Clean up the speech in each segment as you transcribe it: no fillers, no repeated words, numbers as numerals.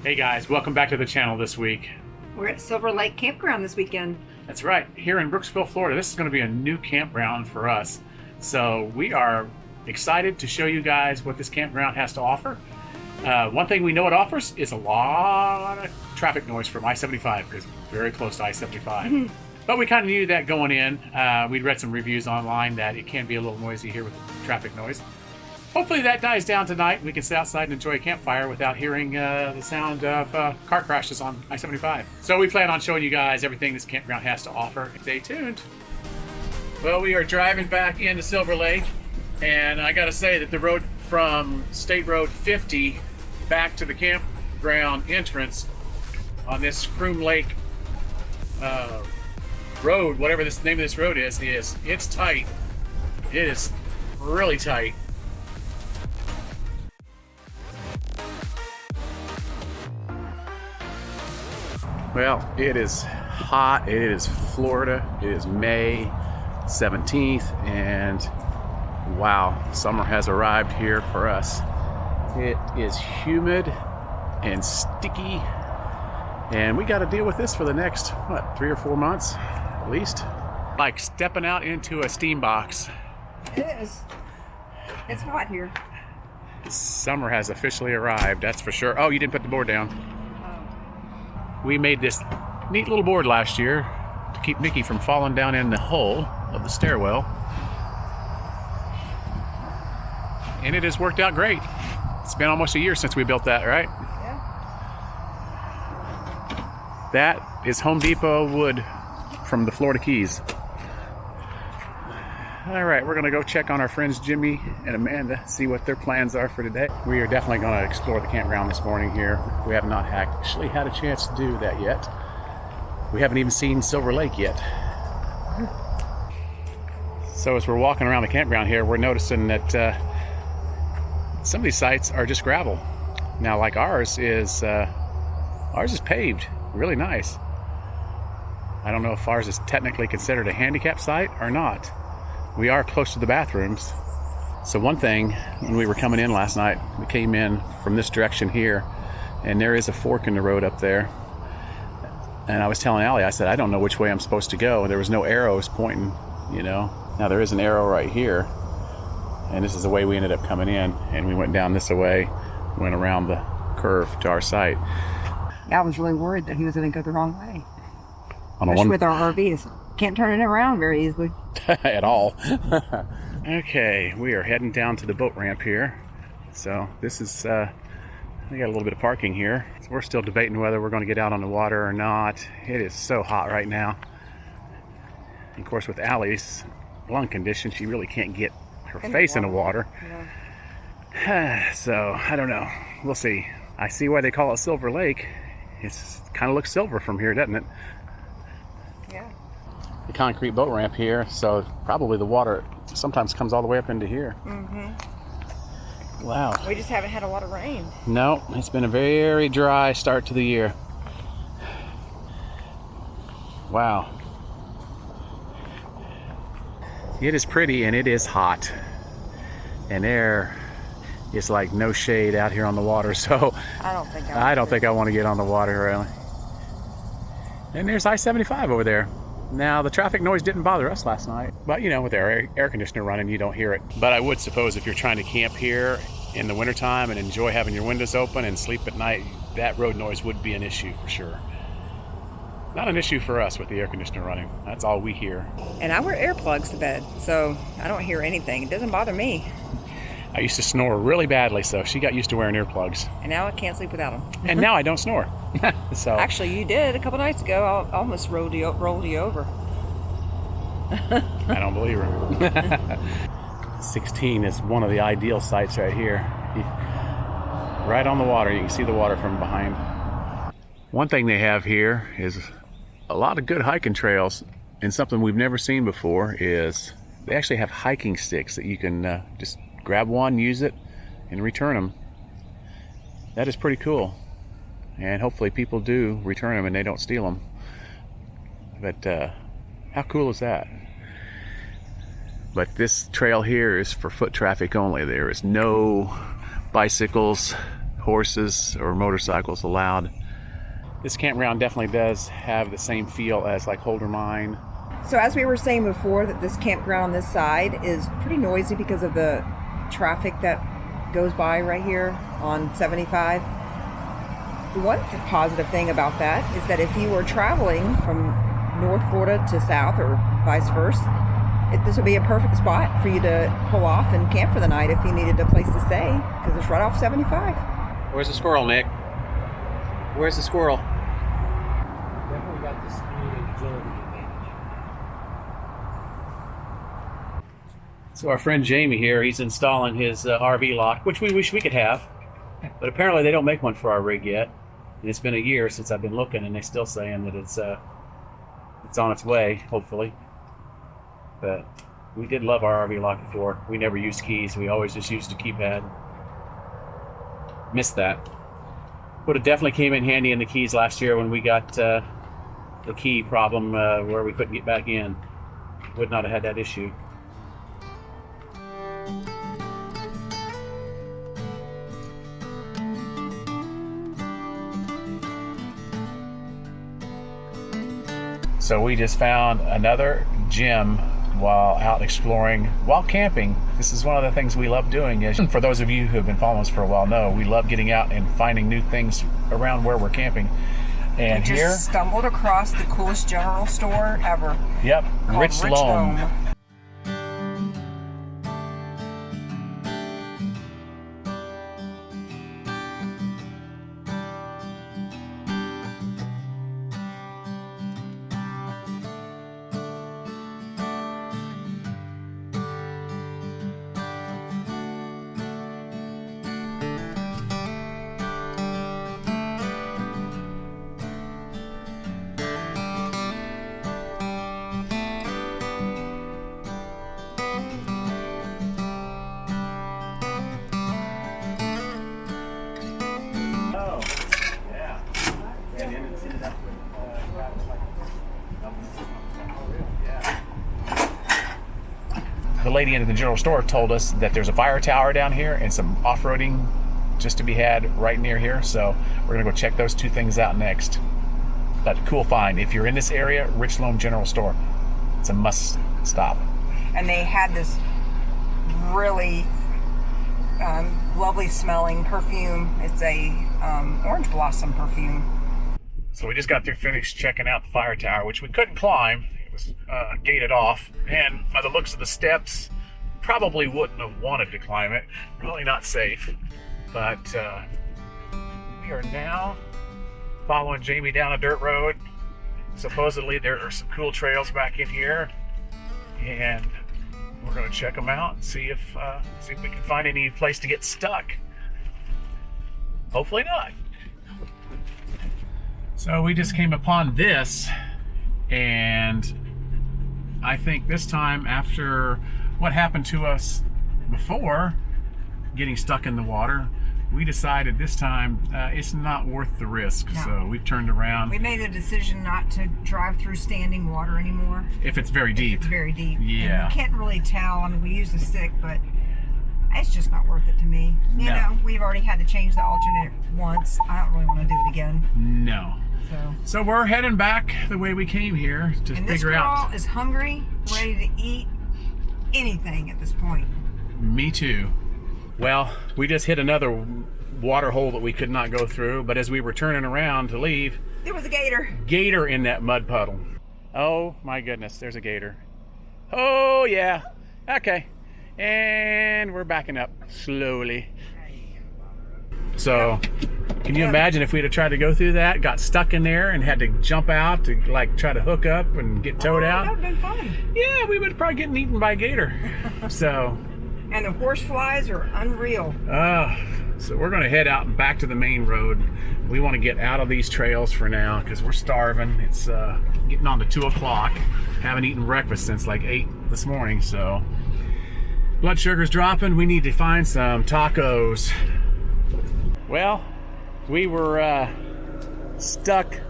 Hey guys, welcome back to the channel this week. We're at Silver Lake Campground this weekend. That's right, here in Brooksville, Florida. This is going to be a new campground for us. So we are excited to show you guys what this campground has to offer. One thing we know it offers is a lot of traffic noise from I-75 because it's very close to I-75. But we kind of knew that going in. We'd read some reviews online that it can be a little noisy here with the traffic noise. Hopefully that dies down tonight. We can sit outside and enjoy a campfire without hearing the sound of car crashes on I-75. So we plan on showing you guys everything this campground has to offer. Stay tuned. Well, we are driving back into Silver Lake, and I gotta say that the road from State Road 50 back to the campground entrance on this Croom Lake road, whatever this name of this road is, it's tight. It is really tight. Well, it is hot. It is Florida. It is May 17th, and wow, summer has arrived here for us. It is humid and sticky, and we got to deal with this for the next, what, 3 or 4 months at least? Like stepping out into a steam box. It is. It's hot here. Summer has officially arrived, that's for sure. Oh, you didn't put the board down. We made this neat little board last year to keep Mickey from falling down in the hole of the stairwell. And it has worked out great. It's been almost a year since we built that, right? Yeah. That is Home Depot wood from the Florida Keys. All right, we're gonna go check on our friends Jimmy and Amanda, see what their plans are for today. We are definitely gonna explore the campground this morning here. We have not actually had a chance to do that yet. We haven't even seen Silver Lake yet. So as we're walking around the campground here, we're noticing that some of these sites are just gravel. Now, like ours is paved, really nice. I don't know if ours is technically considered a handicap site or not. We are close to the bathrooms. So one thing, when we were coming in last night, we came in from this direction here, and there is a fork in the road up there. And I was telling Allie, I said, I don't know which way I'm supposed to go. There was no arrows pointing, you know. Now there is an arrow right here, and this is the way we ended up coming in. And we went down this way, went around the curve to our site. I was really worried that he was going to go the wrong way. Especially with our RVs. Can't turn it around very easily. At all. Okay, we are heading down to the boat ramp here. So this is, we got a little bit of parking here. So we're still debating whether we're going to get out on the water or not. It is so hot right now. And of course, with Allie's lung condition, she really can't get her face in the water. Yeah. So I don't know. We'll see. I see why they call it Silver Lake. It's kind of looks silver from here, doesn't it? Yeah. The concrete boat ramp here, so probably the water sometimes comes all the way up into here. Mm-hmm. Wow. We just haven't had a lot of rain. No, it's been a very dry start to the year. Wow. It is pretty and it is hot. And there is like no shade out here on the water, so I don't think I want to get on the water really. And there's I-75 over there. Now, the traffic noise didn't bother us last night, but you know, with our air conditioner running, you don't hear it. But I would suppose if you're trying to camp here in the wintertime and enjoy having your windows open and sleep at night, that road noise would be an issue for sure. Not an issue for us with the air conditioner running. That's all we hear. And I wear earplugs to bed, so I don't hear anything. It doesn't bother me. I used to snore really badly, so she got used to wearing earplugs. And now I can't sleep without them. And now I don't snore. So actually, you did a couple nights ago. I almost rolled you over. I don't believe her. 16 is one of the ideal sites right here. Right on the water. You can see the water from behind. One thing they have here is a lot of good hiking trails, and something we've never seen before is they actually have hiking sticks that you can just grab one, use it, and return them. That is pretty cool. And hopefully people do return them and they don't steal them. But how cool is that? But this trail here is for foot traffic only. There is no bicycles horses or motorcycles allowed. This campground definitely does have the same feel as like Holder Mine. So as we were saying before, that this campground on this side is pretty noisy because of the traffic that goes by right here on 75. The one positive thing about that is that if you were traveling from North Florida to South or vice versa, this would be a perfect spot for you to pull off and camp for the night if you needed a place to stay, because it's right off 75. Where's the squirrel, Nick? Where's the squirrel? Definitely got the speed and agility advantage. So our friend Jamie here, he's installing his RV lock, which we wish we could have, but apparently they don't make one for our rig yet. And it's been a year since I've been looking, and they're still saying that it's on its way, hopefully. But we did love our RV lock before. We never used keys. We always just used a keypad. Missed that. Would have definitely came in handy in the keys last year when we got the key problem where we couldn't get back in. Would not have had that issue. So we just found another gem while out exploring, while camping. This is one of the things we love doing. And for those of you who have been following us for a while know, we love getting out and finding new things around where we're camping. And we here, just stumbled across the coolest general store ever. yep, Called Richloam. The lady in the general store told us that there's a fire tower down here and some off-roading just to be had right near here. So we're gonna go check those two things out next. But cool find. If you're in this area, Richloam General Store. It's a must stop. And they had this really lovely smelling perfume. It's a orange blossom perfume. So we just got through finished checking out the fire tower, which we couldn't climb. It was gated off. And by the looks of the steps, probably wouldn't have wanted to climb it. Really not safe. But we are now following Jamie down a dirt road. Supposedly there are some cool trails back in here. And we're going to check them out and see if we can find any place to get stuck. Hopefully not. So we just came upon this, and I think this time, after what happened to us before getting stuck in the water, we decided this time it's not worth the risk. No. So we've turned around. We made a decision not to drive through standing water anymore. If it's very deep. It's very deep. Yeah. And you can't really tell. I mean, we used a stick, but it's just not worth it to me. You know, we've already had to change the alternate once. I don't really want to do it again. No. So we're heading back the way we came here to and figure this girl out. is hungry, ready to eat anything at this point. Me too. Well, we just hit another water hole that we could not go through, but as we were turning around to leave, There was a gator. In that mud puddle. Oh my goodness, there's a gator. Oh yeah. Okay. And we're backing up slowly. So, can you imagine if we'd have tried to go through that, got stuck in there and had to jump out to like try to hook up and get towed out? That would have been fun. Yeah, we would probably get eaten by a gator. So, And the horse flies are unreal. so we're going to head out and back to the main road. We want to get out of these trails for now because we're starving. It's getting on to 2 o'clock. Haven't eaten breakfast since like 8 this morning, so blood sugar's dropping. We need to find some tacos. Well, we were stuck,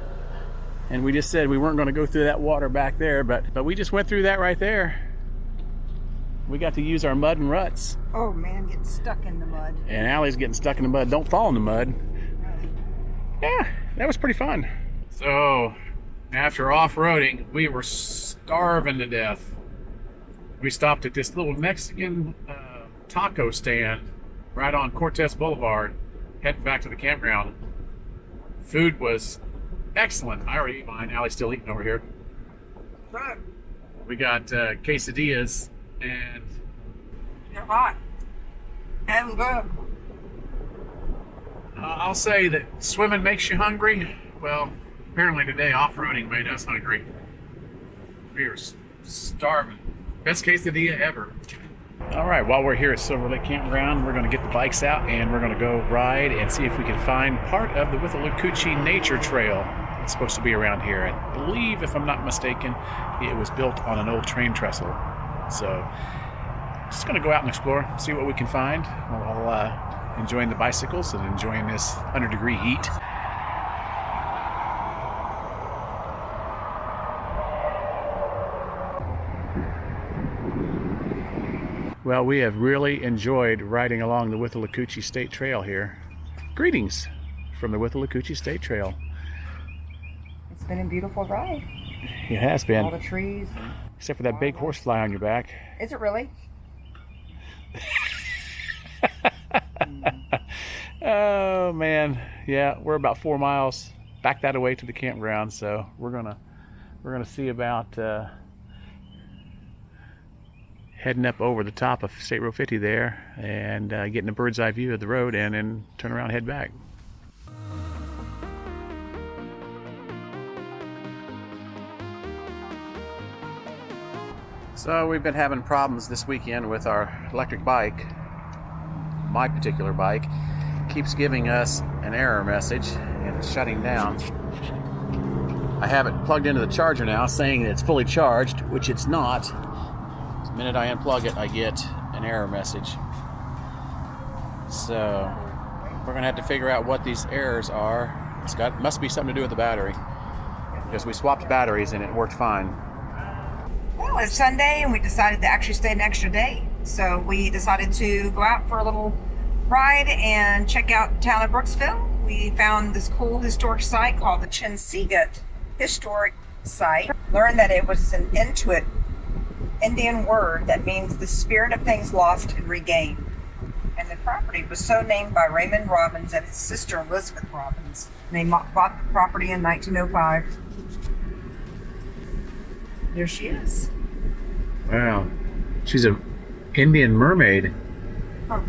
and we just said we weren't going to go through that water back there, but we just went through that right there. We got to use our mud and ruts. Oh man, getting stuck in the mud. And Allie's getting stuck in the mud. Don't fall in the mud. Yeah, that was pretty fun. So, after off-roading, we were starving to death. We stopped at this little Mexican taco stand right on Cortez Boulevard, heading back to the campground. Food was excellent. I already ate mine. Allie's still eating over here. We got quesadillas and... They're hot. And good. I'll say that swimming makes you hungry. Well, apparently today off-roading made us hungry. We were starving. Best quesadilla ever. All right, while we're here at Silver Lake Campground, we're going to get the bikes out and we're going to go ride and see if we can find part of the Withlacoochee Nature Trail. It's supposed to be around here. I believe, if I'm not mistaken, it was built on an old train trestle. So, just going to go out and explore, see what we can find while enjoying the bicycles and enjoying this 100-degree heat. Well, we have really enjoyed riding along the Withlacoochee State Trail here. Greetings from the Withlacoochee State Trail. It's been a beautiful ride. It has been. All the trees. Except for that big horsefly on your back. Is it really? Oh man, yeah, we're about 4 miles back that way to the campground, so we're gonna see about heading up over the top of State Road 50 there and getting a bird's eye view of the road and then turn around and head back. So we've been having problems this weekend with our electric bike. My particular bike keeps giving us an error message and it's shutting down. I have it plugged into the charger now saying that it's fully charged, which it's not. The minute I unplug it, I get an error message. So we're gonna have to figure out what these errors are. Must be something to do with the battery, because we swapped batteries and it worked fine. Well, it's Sunday and we decided to actually stay an extra day. So we decided to go out for a little ride and check out the town of Brooksville. We found this cool historic site called the Chinsegut Historic Site. Learned that it was an Inuit Indian word that means the spirit of things lost and regained. And the property was so named by Raymond Robbins and his sister Elizabeth Robbins. They bought the property in 1905. There she is. Wow, she's an Indian mermaid. Huh.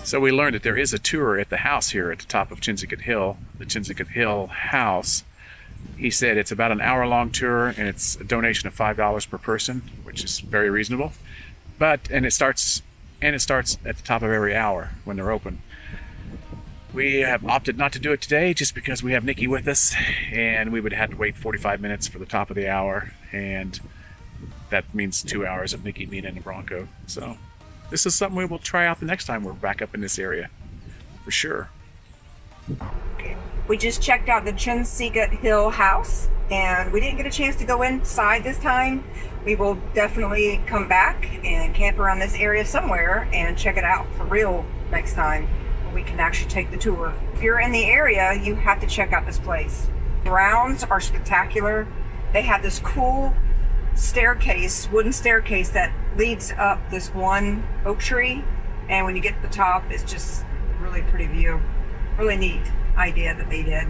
So we learned that there is a tour at the house here at the top of Chinsegut Hill, the Chinsegut Hill house. He said it's about an hour-long tour and it's a donation of $5 per person, which is very reasonable. And it starts at the top of every hour when they're open. We have opted not to do it today just because we have Nikki with us and we would have to wait 45 minutes for the top of the hour, and that means 2 hours of Nikki being in the Bronco. So this is something we will try out the next time we're back up in this area, for sure. Okay. We just checked out the Chinsegut Hill house and we didn't get a chance to go inside this time. We will definitely come back and camp around this area somewhere and check it out for real next time. We can actually take the tour. If you're in the area, you have to check out this place. Grounds are spectacular. They have this cool staircase, wooden staircase that leads up this one oak tree, and when you get to the top, it's just really pretty view. Really neat idea that they did.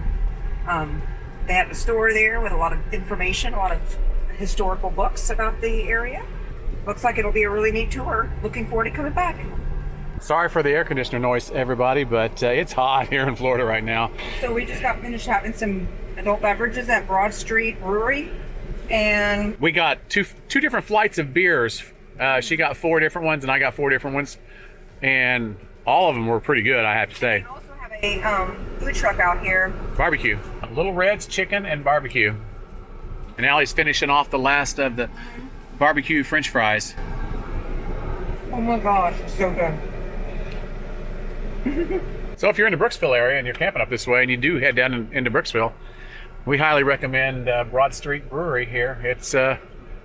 They have a store there with a lot of information, a lot of historical books about the area. Looks like it'll be a really neat tour. Looking forward to coming back. Sorry for the air conditioner noise, everybody, but it's hot here in Florida right now. So we just got finished having some adult beverages at Broad Street Brewery, and we got two different flights of beers. She got 4 different ones and I got 4 different ones, and all of them were pretty good, I have to say. we also have a food truck out here. Barbecue. Little Red's chicken and barbecue. And Allie's finishing off the last of the barbecue French fries. Oh my gosh, it's so good. So if you're in the Brooksville area and you're camping up this way and you do head down into Brooksville, we highly recommend Broad Street Brewery here. It's a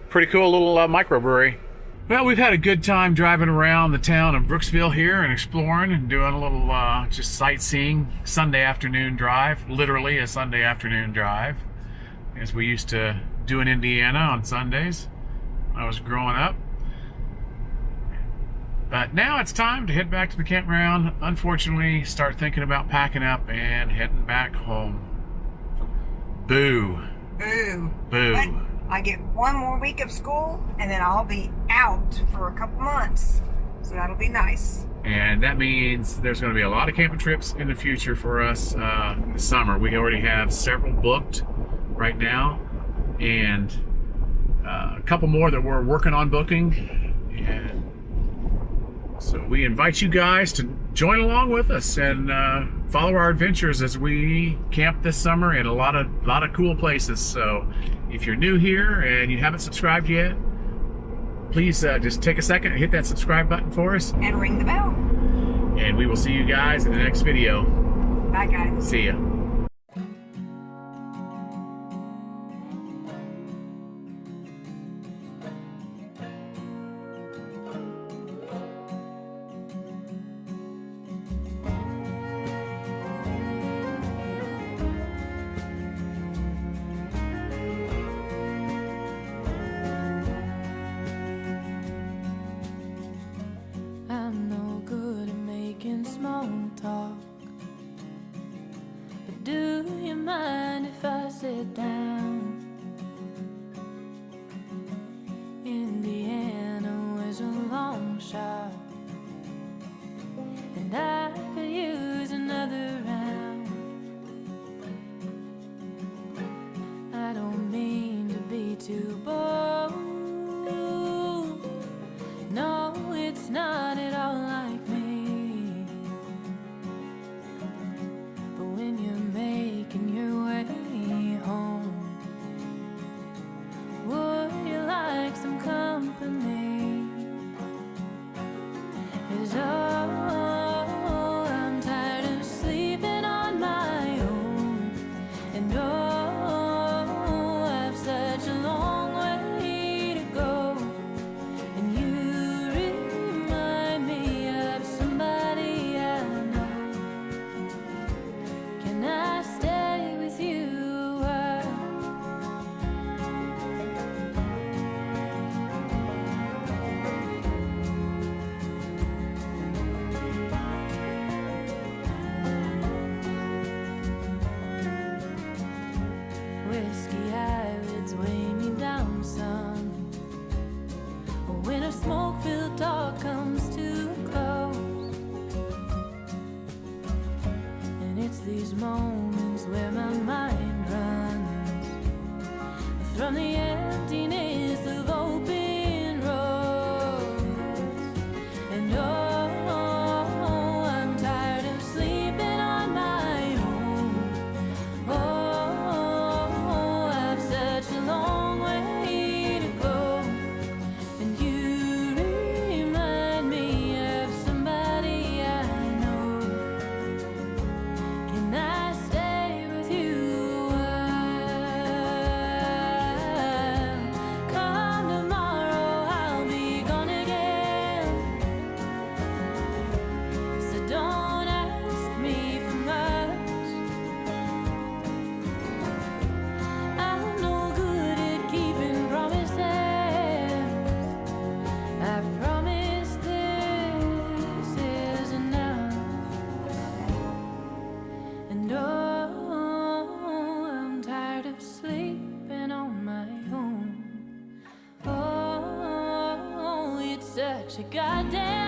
pretty cool little microbrewery. Well, we've had a good time driving around the town of Brooksville here and exploring and doing a little just sightseeing Sunday afternoon drive, literally a Sunday afternoon drive, as we used to do in Indiana on Sundays when I was growing up. But now it's time to head back to the campground. Unfortunately, start thinking about packing up and heading back home. Boo. Boo. Boo. But I get one more week of school, and then I'll be out for a couple months. So that'll be nice. And that means there's going to be a lot of camping trips in the future for us this summer. We already have several booked right now, and a couple more that we're working on booking. And so we invite you guys to join along with us and follow our adventures as we camp this summer in a lot of cool places. So if you're new here and you haven't subscribed yet, please just take a second and hit that subscribe button for us. And ring the bell. And we will see you guys in the next video. Bye, guys. See ya. I'm no good at making small talk, but do you mind if I sit down? Indiana was a long shot, and I could use another round. I don't mean to be too bold. No, it's not at all like me. But when you're making your way home, would you like some company? 'Cause oh, I'm tired of sleeping on my own. And oh, I've such a long way to go. And you remind me of somebody I know. Can I stay with you a while? Whiskey eyelids weigh me down some. When a smoke-filled talk comes too close, and it's these moments where my mind runs from the emptiness of open roads. And oh, I'm tired of sleeping on my own. Oh, I've such a long way to go. And you remind me of somebody I know. Can I stay with you a while? Come tomorrow, I'll be gone again. So don't ask me for much. I'm no good at keeping promises. I promise this is enough. And oh, I'm tired of sleeping on my own. Oh, it's such a goddamn